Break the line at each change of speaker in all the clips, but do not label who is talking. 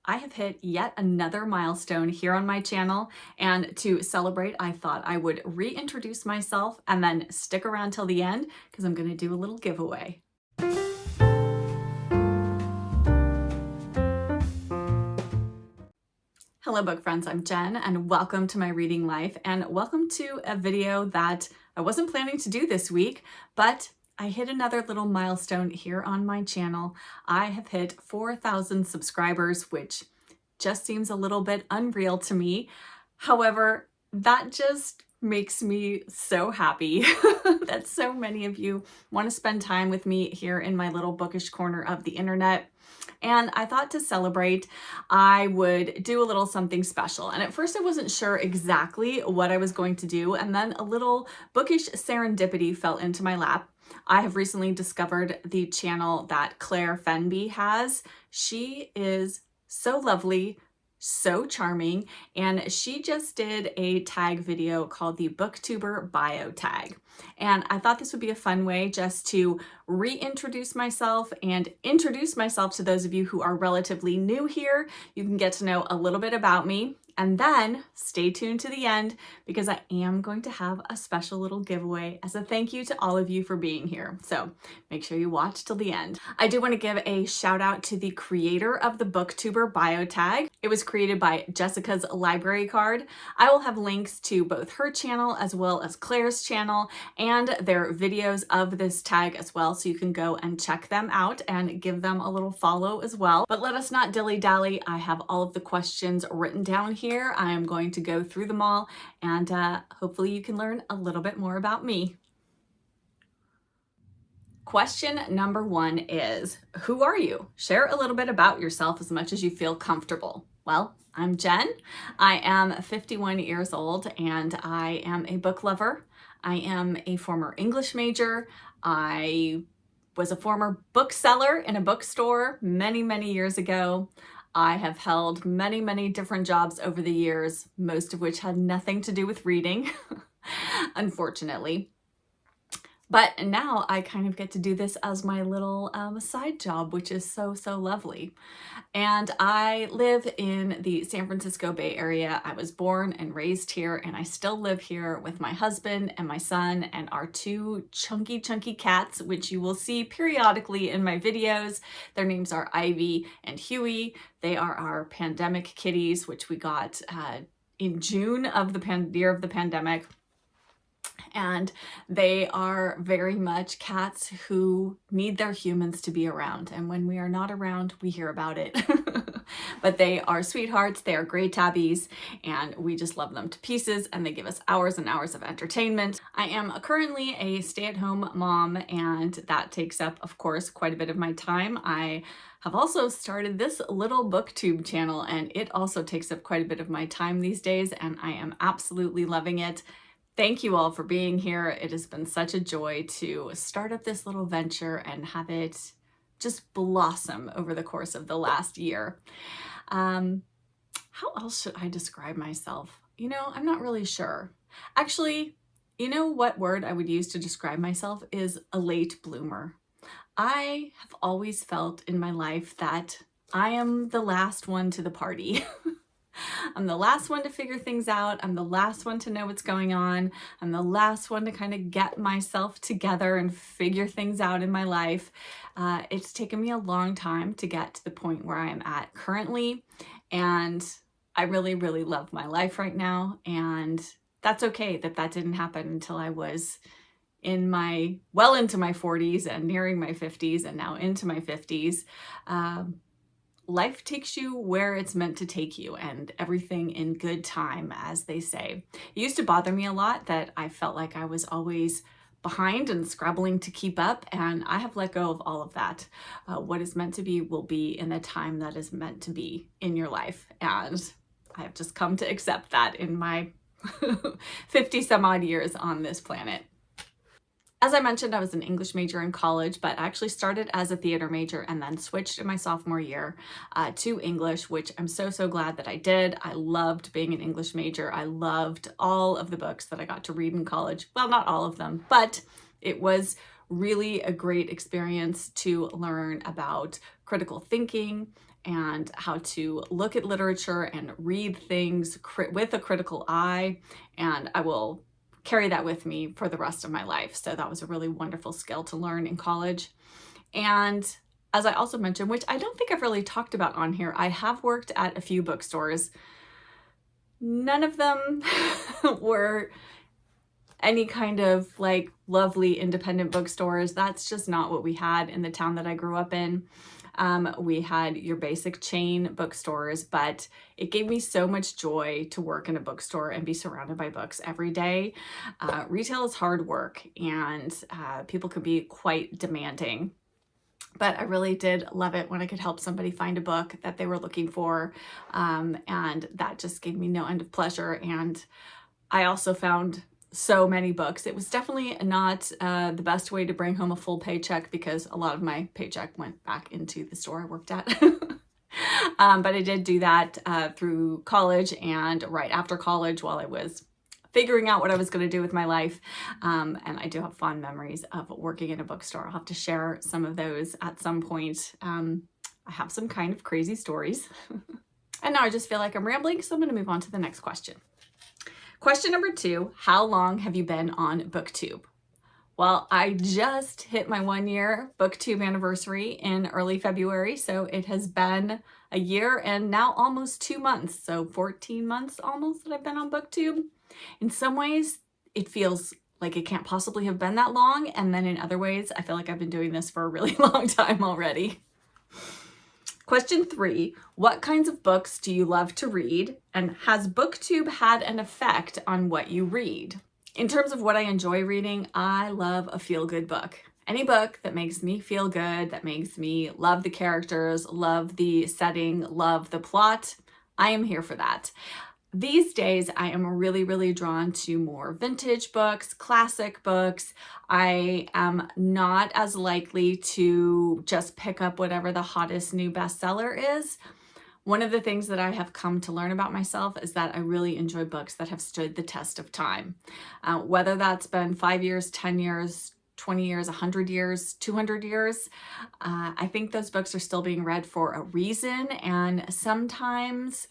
I have hit yet another milestone here on my channel, and to celebrate, I thought I would reintroduce myself and then stick around till the end because I'm going to do a little giveaway. Hello book friends, I'm Jen and welcome to my reading life, and welcome to a video that I wasn't planning to do this week, but I hit another little milestone here on my channel. I have hit 4,000 subscribers, which just seems a little bit unreal to me. However, that just makes me so happy that so many of you want to spend time with me here in my little bookish corner of the internet. And I thought to celebrate, I would do a little something special. And at first I wasn't sure exactly what I was going to do. And then a little bookish serendipity fell into my lap. I have recently discovered the channel that Claire Fenby has. She is so lovely, so charming, and she just did a tag video called the BookTuber bio tag. And I thought this would be a fun way just to reintroduce myself and introduce myself to those of you who are relatively new here. You can get to know a little bit about me, and then stay tuned to the end because I am going to have a special little giveaway as a thank you to all of you for being here. So make sure you watch till the end. I do want to give a shout out to the creator of the BookTuber bio tag. It was created by Jessica's library card. I will have links to both her channel as well as Claire's channel and their videos of this tag as well, so you can go and check them out and give them a little follow as well. But let us not dilly-dally. I have all of the questions written down here. I am going to go through them all, and hopefully you can learn a little bit more about me. Question number 1 is, who are you? Share a little bit about yourself as much as you feel comfortable. Well, I'm Jen. I am 51 years old and I am a book lover. I am a former English major. I was a former bookseller in a bookstore many, many years ago. I have held many, many different jobs over the years, most of which had nothing to do with reading, unfortunately. But now I kind of get to do this as my little side job, which is so, so lovely. And I live in the San Francisco Bay Area. I was born and raised here, and I still live here with my husband and my son and our 2 chunky cats, which you will see periodically in my videos. Their names are Ivy and Huey. They are our pandemic kitties, which we got in June of the year of the pandemic. And they are very much cats who need their humans to be around. And when we are not around, we hear about it. But they are sweethearts, they are great tabbies, and we just love them to pieces, and they give us hours and hours of entertainment. I am currently a stay-at-home mom, and that takes up, of course, quite a bit of my time. I have also started this little BookTube channel, and it also takes up quite a bit of my time these days, and I am absolutely loving it. Thank you all for being here. It has been such a joy to start up this little venture and have it just blossom over the course of the last year. How else should I describe myself? I'm not really sure. Actually, what word I would use to describe myself is a late bloomer. I have always felt in my life that I am the last one to the party. I'm the last one to figure things out. I'm the last one to know what's going on. I'm the last one to kind of get myself together and figure things out in my life. It's taken me a long time to get to the point where I am at currently, and I really, really love my life right now, and that's okay that didn't happen until I was into my 40s and nearing my 50s and now into my 50s. Life takes you where it's meant to take you, and everything in good time, as they say. It used to bother me a lot that I felt like I was always behind and scrabbling to keep up, and I have let go of all of that. What is meant to be will be in the time that is meant to be in your life, and I have just come to accept that in my 50 some odd years on this planet. As I mentioned, I was an English major in college, but I actually started as a theater major and then switched in my sophomore year to English, which I'm so, so glad that I did. I loved being an English major. I loved all of the books that I got to read in college. Well, not all of them, but it was really a great experience to learn about critical thinking and how to look at literature and read things with a critical eye, and I will carry that with me for the rest of my life. So that was a really wonderful skill to learn in college. And as I also mentioned, which I don't think I've really talked about on here, I have worked at a few bookstores. None of them were any kind of like lovely independent bookstores. That's just not what we had in the town that I grew up in. We had your basic chain bookstores, but it gave me so much joy to work in a bookstore and be surrounded by books every day. Retail is hard work, and people could be quite demanding. But I really did love it when I could help somebody find a book that they were looking for. And that just gave me no end of pleasure. And I also found so many books. It was definitely not the best way to bring home a full paycheck, because a lot of my paycheck went back into the store I worked at. But I did do that through college and right after college while I was figuring out what I was going to do with my life. And I do have fond memories of working in a bookstore. I'll have to share some of those at some point. I have some kind of crazy stories. And now I just feel like I'm rambling, so I'm going to move on to the next question. Question number 2, how long have you been on BookTube? Well, I just hit my 1-year BookTube anniversary in early February, so it has been a year and now almost 2 months, so 14 months almost that I've been on BookTube. In some ways, it feels like it can't possibly have been that long, and then in other ways, I feel like I've been doing this for a really long time already. Question 3, what kinds of books do you love to read, and has BookTube had an effect on what you read? In terms of what I enjoy reading, I love a feel-good book. Any book that makes me feel good, that makes me love the characters, love the setting, love the plot, I am here for that. These days, I am really, really drawn to more vintage books, classic books. I am not as likely to just pick up whatever the hottest new bestseller is. One of the things that I have come to learn about myself is that I really enjoy books that have stood the test of time. Whether that's been 5 years, 10 years, 20 years, 100 years, 200 years, I think those books are still being read for a reason, and sometimes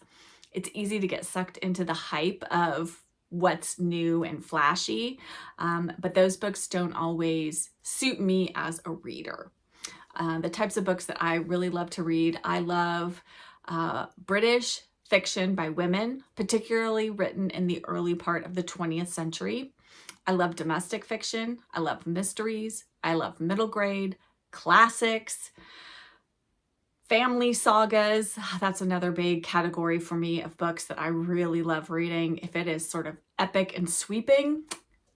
it's easy to get sucked into the hype of what's new and flashy, but those books don't always suit me as a reader. The types of books that I really love to read, I love British fiction by women, particularly written in the early part of the 20th century. I love domestic fiction, I love mysteries, I love middle grade, classics, family sagas. That's another big category for me of books that I really love reading. If it is sort of epic and sweeping,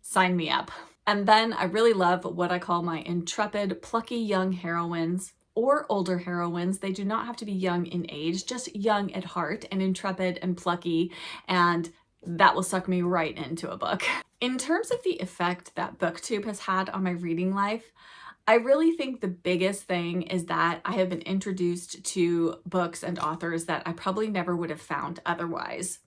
sign me up. And then I really love what I call my intrepid, plucky young heroines or older heroines. They do not have to be young in age, just young at heart and intrepid and plucky, and that will suck me right into a book. In terms of the effect that BookTube has had on my reading life, I really think the biggest thing is that I have been introduced to books and authors that I probably never would have found otherwise.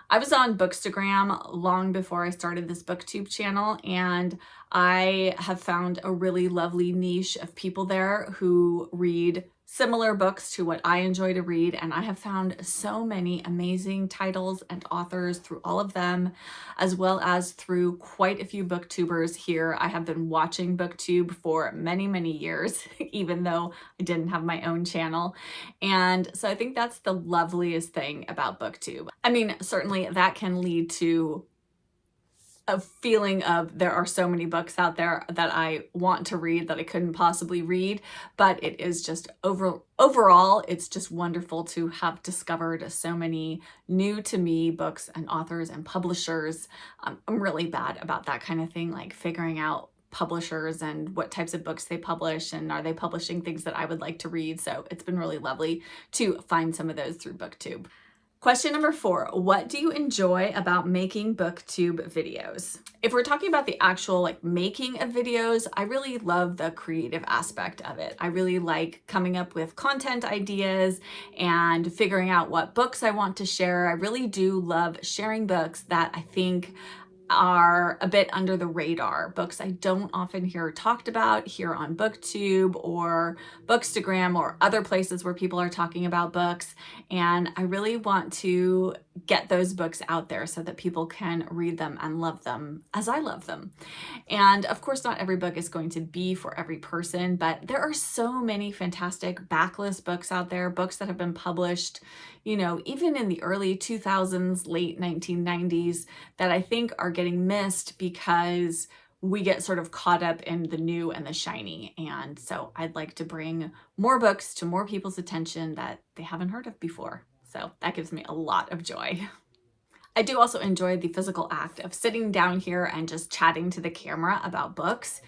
I was on Bookstagram long before I started this BookTube channel, and I have found a really lovely niche of people there who read similar books to what I enjoy to read, and I have found so many amazing titles and authors through all of them, as well as through quite a few booktubers here. I have been watching BookTube for many, many years, even though I didn't have my own channel. And so I think that's the loveliest thing about BookTube. I mean, certainly that can lead to a feeling of there are so many books out there that I want to read that I couldn't possibly read, but it is just overall, it's just wonderful to have discovered so many new to me books and authors and publishers. I'm really bad about that kind of thing, like figuring out publishers and what types of books they publish and are they publishing things that I would like to read. So it's been really lovely to find some of those through BookTube. Question number 4, what do you enjoy about making BookTube videos? If we're talking about the actual making of videos, I really love the creative aspect of it. I really like coming up with content ideas and figuring out what books I want to share. I really do love sharing books that I think are a bit under the radar, books I don't often hear talked about here on BookTube or Bookstagram or other places where people are talking about books. And I really want to get those books out there so that people can read them and love them as I love them. And of course, not every book is going to be for every person, but there are so many fantastic backlist books out there, books that have been published, you know, even in the early 2000s, late 1990s, that I think are getting missed because we get sort of caught up in the new and the shiny. And so I'd like to bring more books to more people's attention that they haven't heard of before. So that gives me a lot of joy. I do also enjoy the physical act of sitting down here and just chatting to the camera about books,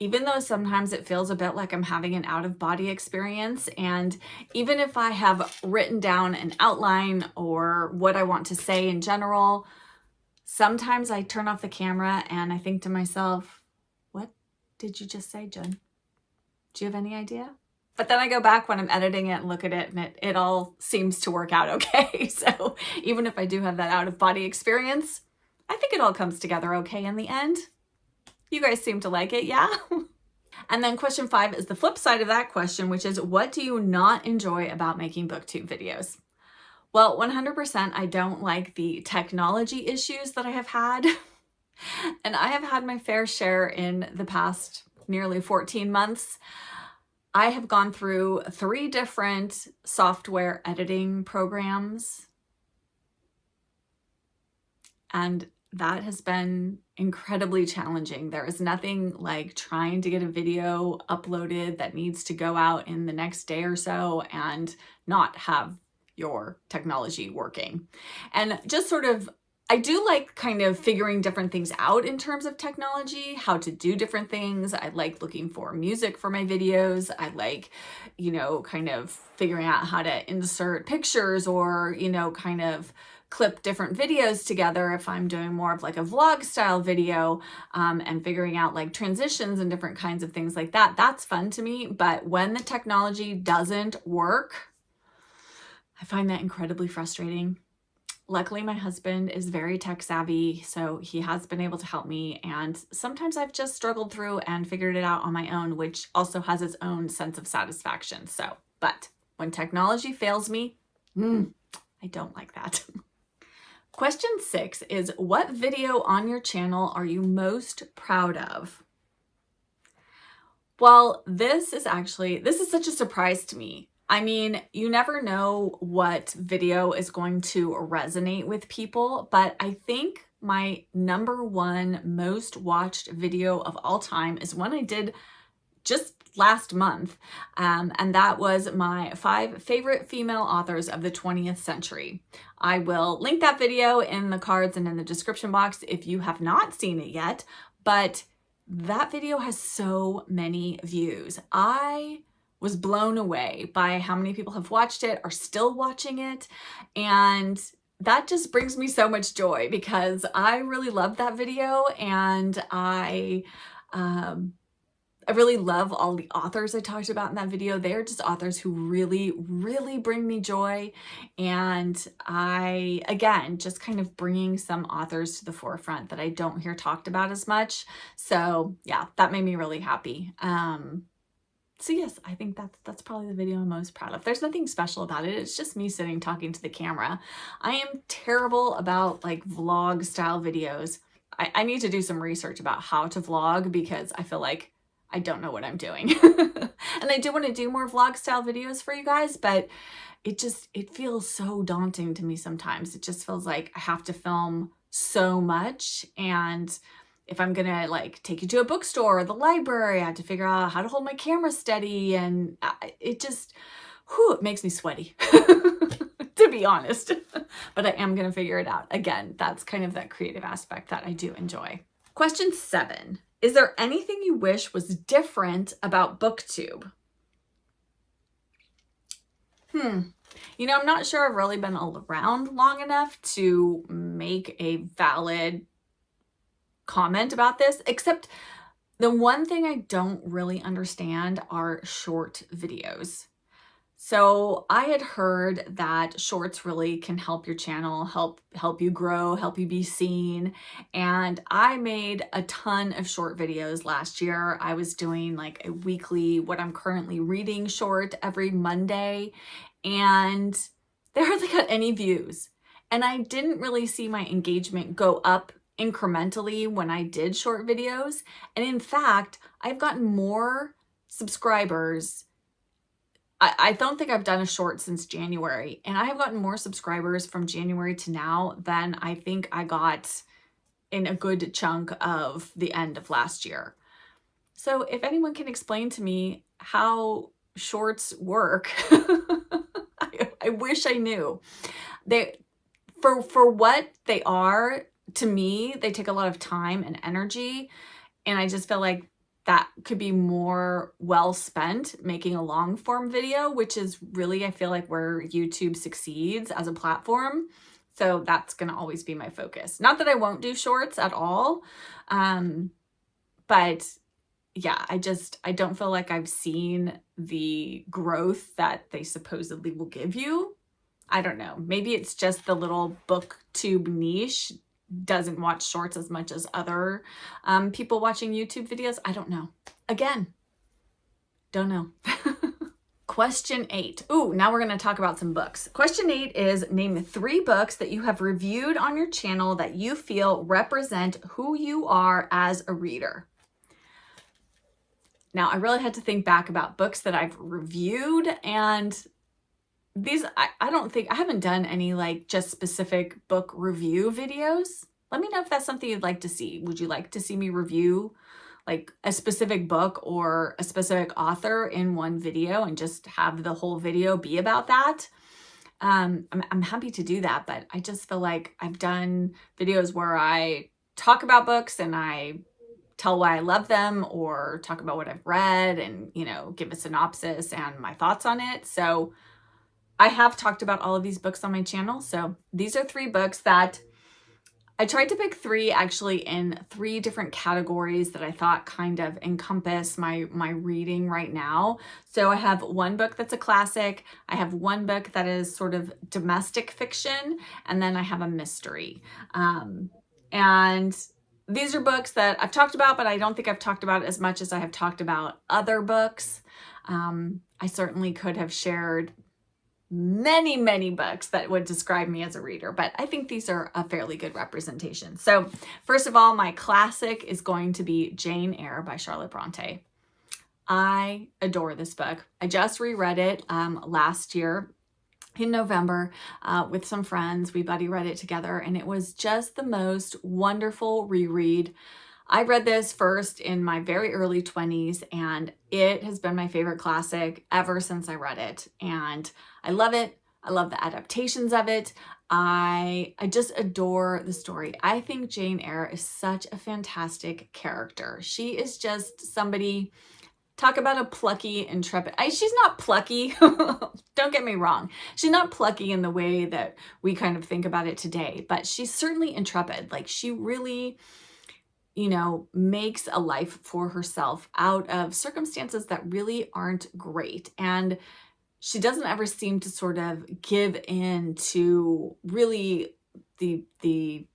even though sometimes it feels a bit like I'm having an out-of-body experience. And even if I have written down an outline or what I want to say in general, sometimes I turn off the camera and I think to myself, what did you just say, Jen? Do you have any idea? But then I go back when I'm editing it and look at it, and it all seems to work out okay. So even if I do have that out-of-body experience, I think it all comes together okay in the end. You guys seem to like it, yeah? And then question 5 is the flip side of that question, which is, what do you not enjoy about making BookTube videos? Well, 100% I don't like the technology issues that I have had. And I have had my fair share in the past nearly 14 months. I have gone through 3 different software editing programs, and that has been incredibly challenging. There is nothing like trying to get a video uploaded that needs to go out in the next day or so and not have your technology working. And just sort of, I do like kind of figuring different things out in terms of technology, how to do different things. I like looking for music for my videos. I like, you know, kind of figuring out how to insert pictures or, you know, kind of clip different videos together if I'm doing more of like a vlog style video, and figuring out like transitions and different kinds of things like that. That's fun to me. But when the technology doesn't work, I find that incredibly frustrating. Luckily, my husband is very tech savvy, so he has been able to help me. And sometimes I've just struggled through and figured it out on my own, which also has its own sense of satisfaction. So, but when technology fails me, I don't like that. Question 6 is, what video on your channel are you most proud of? Well, this is such a surprise to me. I mean, you never know what video is going to resonate with people, but I think my #1 most watched video of all time is one I did just last month, and that was my 5 favorite female authors of the 20th century. I will link that video in the cards and in the description box if you have not seen it yet, but that video has so many views. I was blown away by how many people have watched it, are still watching it, and that just brings me so much joy because I really love that video, and I really love all the authors I talked about in that video. They're just authors who really, really bring me joy. And I, again, just kind of bringing some authors to the forefront that I don't hear talked about as much. So yeah, that made me really happy. So yes, I think that's probably the video I'm most proud of. There's nothing special about it. It's just me sitting talking to the camera. I am terrible about like vlog style videos. I need to do some research about how to vlog because I feel like I don't know what I'm doing. And I do want to do more vlog style videos for you guys, but it feels so daunting to me sometimes. It just feels like I have to film so much, and if I'm gonna like take you to a bookstore or the library, I have to figure out how to hold my camera steady, and it just, it makes me sweaty, to be honest. But I am gonna figure it out. Again, that's kind of that creative aspect that I do enjoy. Question 7. Is there anything you wish was different about BookTube? You know, I'm not sure I've really been around long enough to make a valid comment about this, except the one thing I don't really understand are short videos. So I had heard that shorts really can help your channel, help you grow, help you be seen. And I made a ton of short videos last year. I was doing like a weekly, what I'm currently reading short every Monday, and they hardly got any views. And I didn't really see my engagement go up incrementally when I did short videos. And in fact, I've gotten more subscribers. I don't think I've done a short since January, and I have gotten more subscribers from January to now than I think I got in a good chunk of the end of last year. So if anyone can explain to me how shorts work, I wish I knew. For what they are, to me, they take a lot of time and energy, and I just feel like that could be more well spent making a long form video, which is really, I feel like, where YouTube succeeds as a platform. So that's going to always be my focus. Not that I won't do shorts at all. But yeah, I don't feel like I've seen the growth that they supposedly will give you. I don't know. Maybe it's just the little BookTube niche doesn't watch shorts as much as other people watching YouTube videos. I don't know. Again, don't know. Question 8. Ooh, now we're going to talk about some books. Question 8 is, name 3 books that you have reviewed on your channel that you feel represent who you are as a reader. Now, I really had to think back about books that I've reviewed, and these, I don't think, I haven't done any like just specific book review videos. Let me know if that's something you'd like to see. Would you like to see me review like a specific book or a specific author in one video and just have the whole video be about that? I'm happy to do that, but I just feel like I've done videos where I talk about books and I tell why I love them, or talk about what I've read and, you know, give a synopsis and my thoughts on it. So I have talked about all of these books on my channel. So these are 3 books that I tried to pick 3 actually in 3 different categories that I thought kind of encompass my reading right now. So I have 1 book that's a classic. I have 1 book that is sort of domestic fiction. And then I have a mystery. And these are books that I've talked about, but I don't think I've talked about as much as I have talked about other books. I certainly could have shared many books that would describe me as a reader, but I think these are a fairly good representation. So first of all, my classic is going to be Jane Eyre by Charlotte Bronte. I adore this book. I just reread it last year in November with some friends. We buddy read it together, and it was just the most wonderful reread. I read this first in my very early 20s, and it has been my favorite classic ever since I read it. And I love it. I love the adaptations of it. I just adore the story. I think Jane Eyre is such a fantastic character. She is just somebody, talk about a plucky, intrepid. She's not plucky. Don't get me wrong. She's not plucky in the way that we kind of think about it today, but she's certainly intrepid. Like, she really, you know, makes a life for herself out of circumstances that really aren't great. And she doesn't ever seem to sort of give in to really the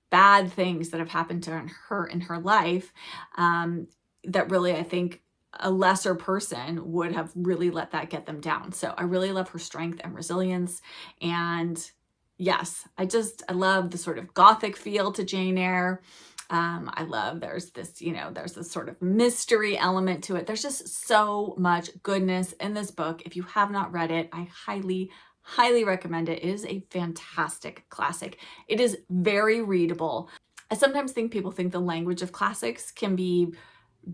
bad things that have happened to her in her life, that really, I think, a lesser person would have really let that get them down. So I really love her strength and resilience. And yes, I love the sort of gothic feel to Jane Eyre. I love, there's this sort of mystery element to it. There's just so much goodness in this book. If you have not read it, I highly recommend it. It is a fantastic classic. It is very readable. I sometimes think people think the language of classics can be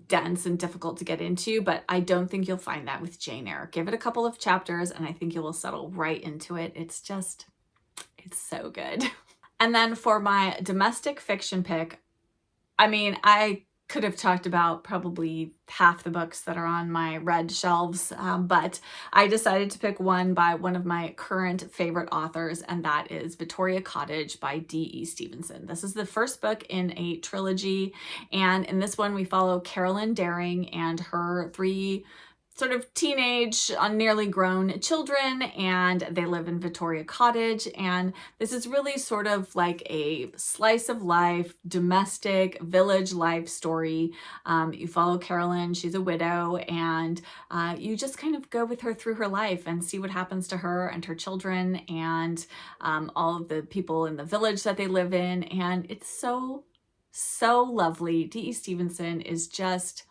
dense and difficult to get into, but I don't think you'll find that with Jane Eyre. Give it a couple of chapters and I think you will settle right into it. It's so good. And then for my domestic fiction pick, I mean, I could have talked about probably half the books that are on my read shelves, but I decided to pick one by one of my current favorite authors, and that is Victoria Cottage by D.E. Stevenson. This is the first book in a trilogy, and in this one we follow Carolyn Daring and her 3 sort of teenage, nearly grown children, and they live in Victoria Cottage. And this is really sort of like a slice of life, domestic village life story. You follow Carolyn, she's a widow, and you just kind of go with her through her life and see what happens to her and her children and all of the people in the village that they live in. And it's so, so lovely. D.E. Stevenson is just,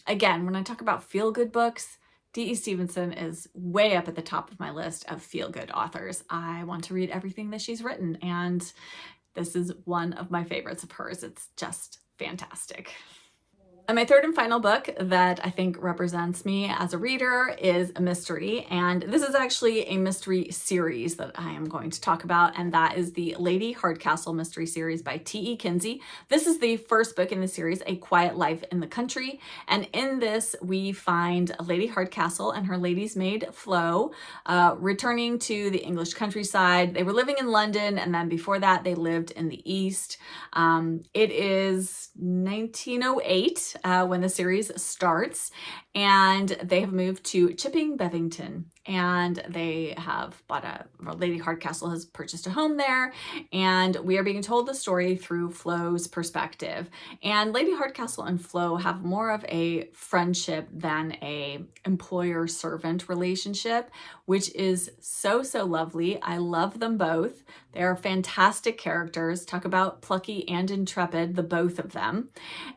again, when I talk about feel-good books, D.E. Stevenson is way up at the top of my list of feel-good authors. I want to read everything that she's written, and this is one of my favorites of hers. It's just fantastic. And my third and final book that I think represents me as a reader is a mystery, and this is actually a mystery series that I am going to talk about, and that is the Lady Hardcastle mystery series by T.E. Kinsey. This is the first book in the series, A Quiet Life in the Country, and in this we find Lady Hardcastle and her lady's maid Flo returning to the English countryside. They were living in London, and then before that they lived in the East. It is 1908 when the series starts, and they have moved to Chipping Bevington, and they have Lady Hardcastle has purchased a home there, and we are being told the story through Flo's perspective. And Lady Hardcastle and Flo have more of a friendship than a employer-servant relationship, which is so, so lovely. I love them both. They are fantastic characters. Talk about plucky and intrepid, the both of them.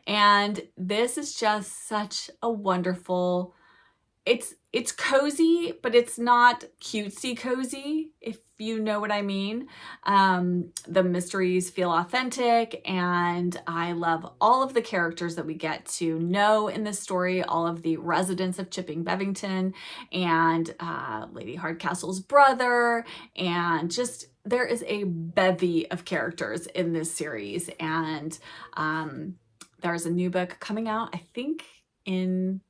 And this is just such a wonderful, it's cozy, but it's not cutesy cozy, if you know what I mean. The mysteries feel authentic, and I love all of the characters that we get to know in this story, all of the residents of Chipping Bevington, and Lady Hardcastle's brother, and just there is a bevy of characters in this series. And there's a new book coming out, I think in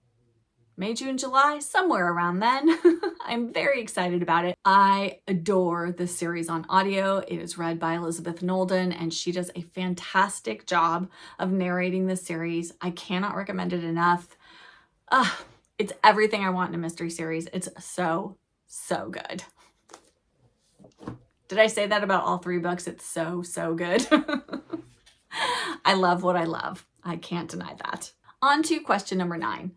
May, June, July, somewhere around then. I'm very excited about it. I adore this series on audio. It is read by Elizabeth Nolden, and she does a fantastic job of narrating this series. I cannot recommend it enough. It's everything I want in a mystery series. It's so, so good. Did I say that about all three books? It's so, so good. I love what I love. I can't deny that. On to question number 9.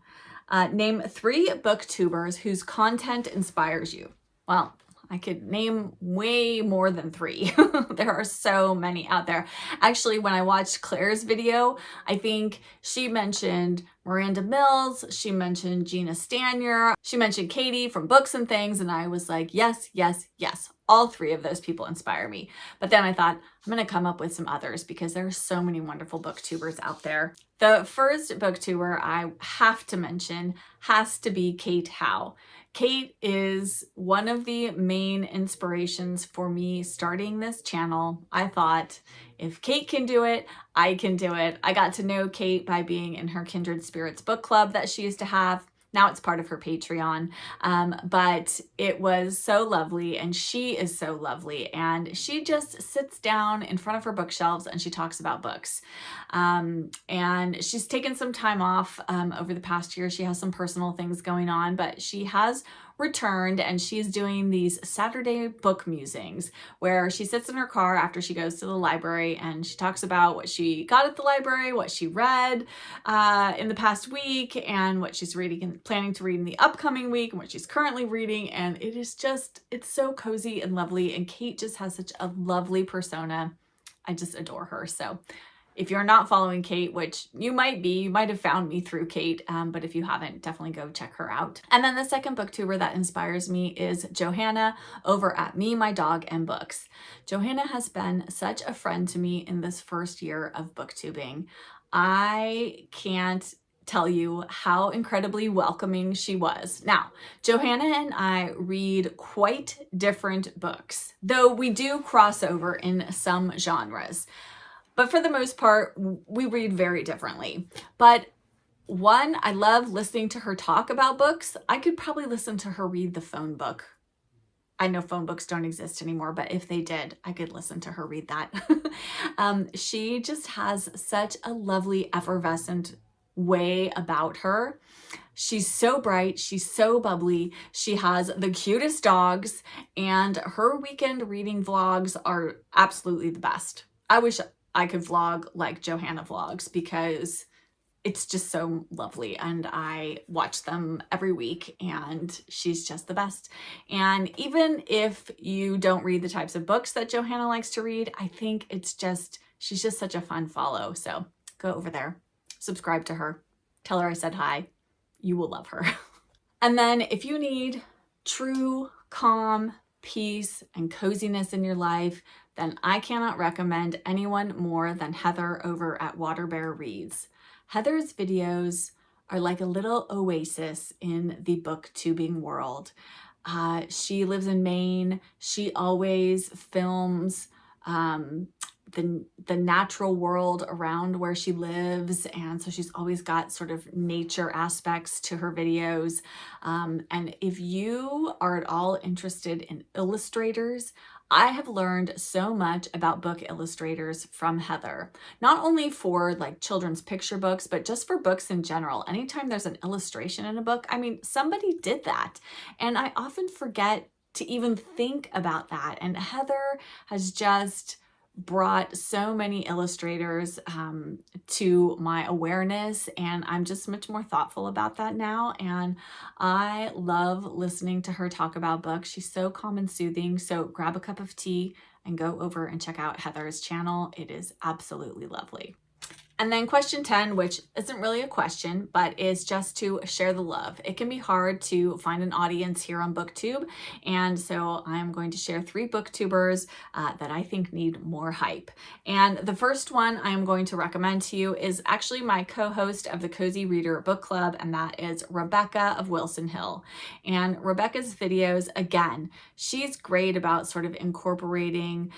Name 3 booktubers whose content inspires you. Well, I could name way more than 3. There are so many out there. Actually, when I watched Claire's video, I think she mentioned Miranda Mills, she mentioned Gina Stanier, she mentioned Katie from Books and Things, and I was like, yes, yes, yes. All 3 of those people inspire me. But then I thought, I'm going to come up with some others because there are so many wonderful booktubers out there. The first booktuber I have to mention has to be Kate Howe. Kate is one of the main inspirations for me starting this channel. I thought, if Kate can do it, I can do it. I got to know Kate by being in her Kindred Spirits book club that she used to have. Now it's part of her Patreon, but it was so lovely, and she is so lovely, and she just sits down in front of her bookshelves and she talks about books. And she's taken some time off over the past year. She has some personal things going on, but she has returned, and she's doing these Saturday book musings where she sits in her car after she goes to the library and she talks about what she got at the library, what she read in the past week, and what she's reading and planning to read in the upcoming week, and what she's currently reading. And it is just, it's so cozy and lovely, and Kate just has such a lovely persona. I just adore her. So if you're not following Kate, which you might be, you might have found me through Kate, but if you haven't, definitely go check her out. And then the second booktuber that inspires me is Johanna over at Me, My Dog, and Books. Johanna has been such a friend to me in this first year of booktubing. I can't tell you how incredibly welcoming she was. Now, Johanna and I read quite different books, though we do cross over in some genres. But for the most part, we read very differently. But one, I love listening to her talk about books. I could probably listen to her read the phone book. I know phone books don't exist anymore, but if they did, I could listen to her read that. She just has such a lovely, effervescent way about her. She's so bright, she's so bubbly, she has the cutest dogs, and her weekend reading vlogs are absolutely the best. I wish I could vlog like Johanna vlogs because it's just so lovely, and I watch them every week, and she's just the best. And even if you don't read the types of books that Johanna likes to read, I think she's just such a fun follow. So go over there, subscribe to her, tell her I said hi. You will love her. And then if you need true, calm, peace, and coziness in your life, then I cannot recommend anyone more than Heather over at Water Bear Reads. Heather's videos are like a little oasis in the booktubing world. She lives in Maine. She always films the natural world around where she lives, and so she's always got sort of nature aspects to her videos. And if you are at all interested in illustrators, I have learned so much about book illustrators from Heather, not only for like children's picture books, but just for books in general. Anytime there's an illustration in a book, I mean, somebody did that. And I often forget to even think about that. And Heather has just brought so many illustrators to my awareness, and I'm just much more thoughtful about that now, and I love listening to her talk about books. She's so calm and soothing. So grab a cup of tea and go over and check out Heather's channel. It is absolutely lovely. And then question 10, which isn't really a question, but is just to share the love. It can be hard to find an audience here on BookTube, and so I'm going to share 3 booktubers that I think need more hype. And the first one I'm going to recommend to you is actually my co-host of the Cozy Reader Book Club, and that is Rebecca of Wilson Hill. And Rebecca's videos, again, she's great about sort of incorporating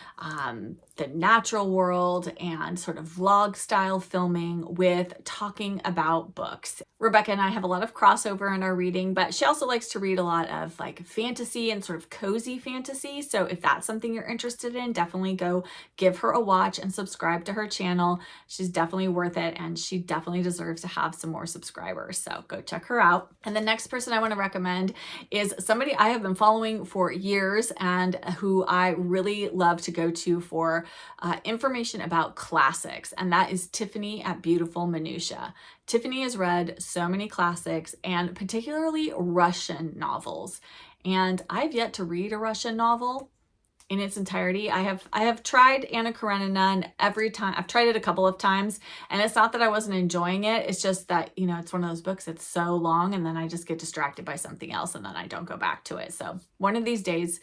the natural world and sort of vlog style filming with talking about books. Rebecca and I have a lot of crossover in our reading, but she also likes to read a lot of like fantasy and sort of cozy fantasy. So if that's something you're interested in, definitely go give her a watch and subscribe to her channel. She's definitely worth it, and she definitely deserves to have some more subscribers. So go check her out. And the next person I want to recommend is somebody I have been following for years and who I really love to go to for information about classics, and that is Tiffany at Beautiful Minutia. Tiffany has read so many classics, and particularly Russian novels, and I've yet to read a Russian novel in its entirety. I have tried Anna Karenina, and every time I've tried it a couple of times, and it's not that I wasn't enjoying it, it's just that, you know, it's one of those books that's so long, and then I just get distracted by something else, and then I don't go back to it. So one of these days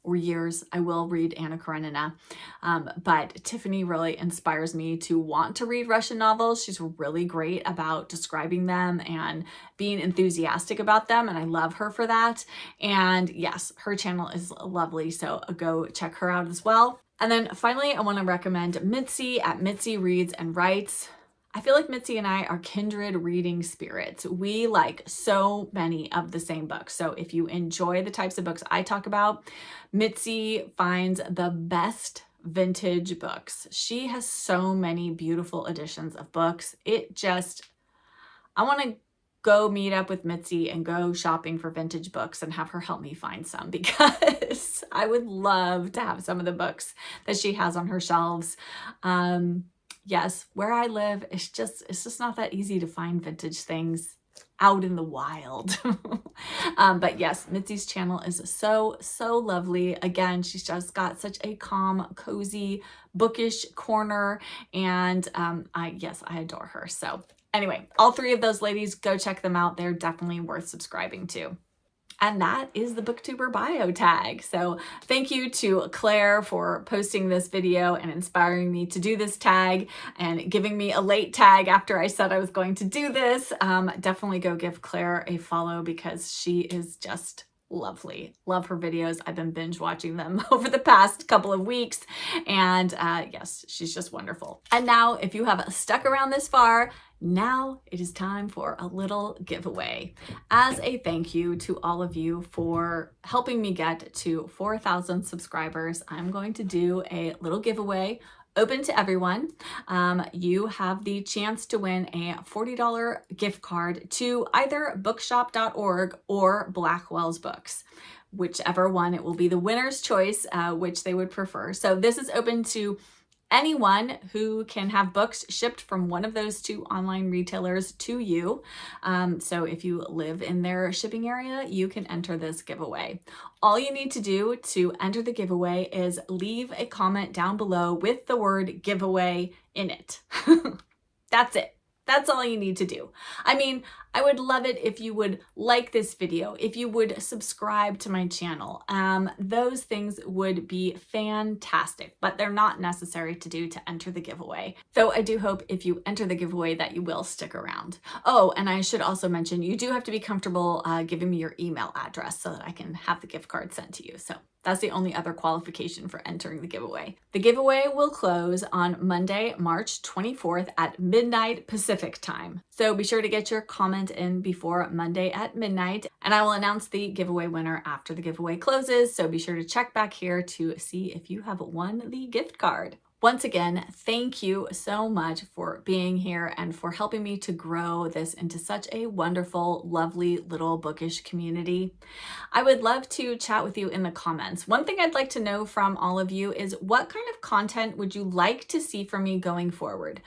or years, I will read Anna Karenina. But Tiffany really inspires me to want to read Russian novels. She's really great about describing them and being enthusiastic about them, and I love her for that. And yes, her channel is lovely, so go check her out as well. And then finally, I want to recommend Mitzi at Mitzi Reads and Writes. I feel like Mitzi and I are kindred reading spirits. We like so many of the same books. So if you enjoy the types of books I talk about, Mitzi finds the best vintage books. She has so many beautiful editions of books. I want to go meet up with Mitzi and go shopping for vintage books and have her help me find some, because I would love to have some of the books that she has on her shelves. Yes, where I live, it's just not that easy to find vintage things out in the wild. But yes, Mitzi's channel is so lovely. Again, she's just got such a calm, cozy, bookish corner, and I adore her. So anyway, all 3 of those ladies, go check them out. They're definitely worth subscribing to. And that is the BookTuber bio tag. So thank you to Claire for posting this video and inspiring me to do this tag and giving me a late tag after I said I was going to do this. Definitely go give Claire a follow, because she is just lovely. Love her videos. I've been binge watching them over the past couple of weeks, and yes, she's just wonderful. And now, if you have stuck around this far, now it is time for a little giveaway. As a thank you to all of you for helping me get to 4,000 subscribers, I'm going to do a little giveaway open to everyone. You have the chance to win a $40 gift card to either bookshop.org or Blackwell's Books. Whichever one, it will be the winner's choice, which they would prefer. So this is open to anyone who can have books shipped from one of those two online retailers to you. So if you live in their shipping area, you can enter this giveaway. All you need to do to enter the giveaway is leave a comment down below with the word giveaway in it. That's it. That's all you need to do. I mean, I would love it if you would like this video, if you would subscribe to my channel. Those things would be fantastic, but they're not necessary to do to enter the giveaway. Though I do hope if you enter the giveaway that you will stick around. Oh, and I should also mention, you do have to be comfortable giving me your email address so that I can have the gift card sent to you. So that's the only other qualification for entering the giveaway. The giveaway will close on Monday, March 24th at midnight Pacific time. So be sure to get your comment in before Monday at midnight, and I will announce the giveaway winner after the giveaway closes. So be sure to check back here to see if you have won the gift card. Once again, thank you so much for being here and for helping me to grow this into such a wonderful, lovely little bookish community. I would love to chat with you in the comments. One thing I'd like to know from all of you is what kind of content would you like to see from me going forward?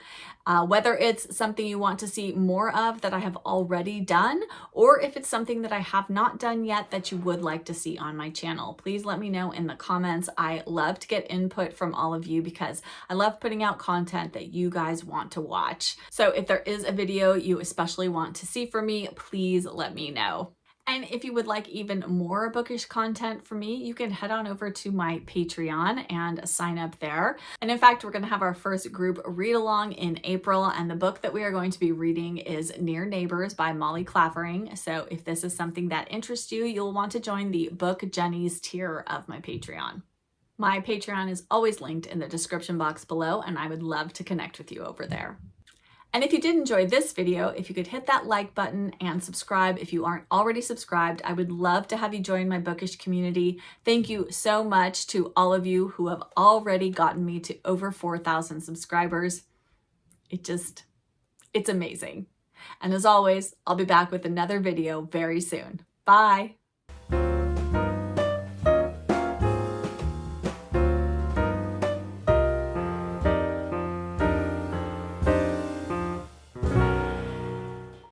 Whether it's something you want to see more of that I have already done, or if it's something that I have not done yet that you would like to see on my channel. Please let me know in the comments. I love to get input from all of you because I love putting out content that you guys want to watch. So if there is a video you especially want to see from me, please let me know. And if you would like even more bookish content from me, you can head on over to my Patreon and sign up there. And in fact, we're going to have our first group read along in April, and the book that we are going to be reading is Near Neighbors by Molly Clavering. So if this is something that interests you, you'll want to join the Book Jennies tier of my Patreon. My Patreon is always linked in the description box below, and I would love to connect with you over there. And if you did enjoy this video, if you could hit that like button and subscribe if you aren't already subscribed, I would love to have you join my bookish community. Thank you so much to all of you who have already gotten me to over 4,000 subscribers. It's amazing. And as always, I'll be back with another video very soon. Bye.